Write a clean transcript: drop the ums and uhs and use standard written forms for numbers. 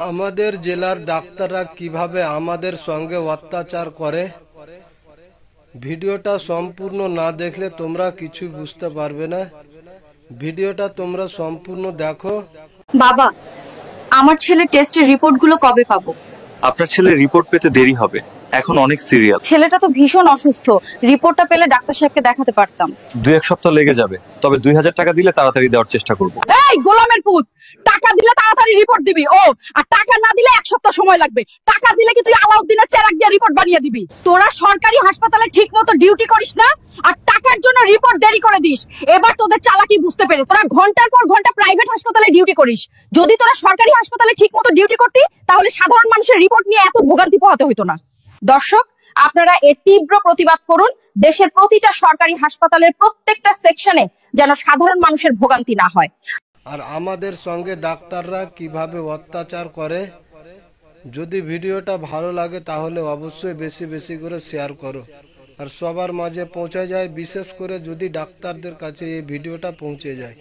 আমাদের জেলার ডাক্তাররা কিভাবে আমাদের সঙ্গে অত্যাচার করে, ভিডিওটা সম্পূর্ণ না দেখলে তোমরা কিছু বুঝতে পারবে না। ভিডিওটা তোমরা সম্পূর্ণ দেখো। বাবা, আমার ছেলের টেস্টের রিপোর্টগুলো কবে পাবো? আপনার ছেলের রিপোর্ট পেতে দেরি হবে, এখন অনেক সিরিয়াস। ছেলেটা তো ভীষণ অসুস্থ, রিপোর্টটা পেলে ডাক্তার সাহেবকে দেখাতে পারতাম। 2-1 সপ্তাহ লেগে যাবে, তবে 2000 টাকা দিলে তাড়াতাড়ি দেওয়ার চেষ্টা করব। এই গোলামের পুত, টাকা দিলে তাড়াতাড়ি রিপোর্ট দিবি, আর টাকা না দিলে 1 সপ্তাহ সময় লাগবে। টাকা দিলে কি তুই আলাউদ্দিনের চেরাগ দিয়ে রিপোর্ট বানিয়ে দিবি? তোরা সরকারি হাসপাতালে ঠিকমতো ডিউটি করিস না, আর টাকার জন্য রিপোর্ট দেরি করে দিস। এবার তোদের চালাকি বুঝতে পেরেছ। তোরা ঘন্টার পর ঘন্টা প্রাইভেট হাসপাতালে ডিউটি করিস। যদি তোরা সরকারি হাসপাতালে ঠিকমতো ডিউটি করতি, তাহলে সাধারণ মানুষের রিপোর্ট নিয়ে এত ভোগান্তি পোহাতে হতো না। দর্শক, আপনারা এর তীব্র প্রতিবাদ করুন। দেশের প্রতিটা সরকারি হাসপাতালের প্রত্যেকটা সেকশনে যেন সাধারণ মানুষের ভোগান্তি না হয়। আর আমাদের সঙ্গে ডাক্তাররা কিভাবে অত্যাচার করে, যদি ভিডিওটা ভালো লাগে তাহলে অবশ্যই বেশি বেশি করে শেয়ার করো আর সবার মাঝে পৌঁছে যায়, বিশেষ করে যদি ডাক্তারদের কাছে এই ভিডিওটা পৌঁছে যায়।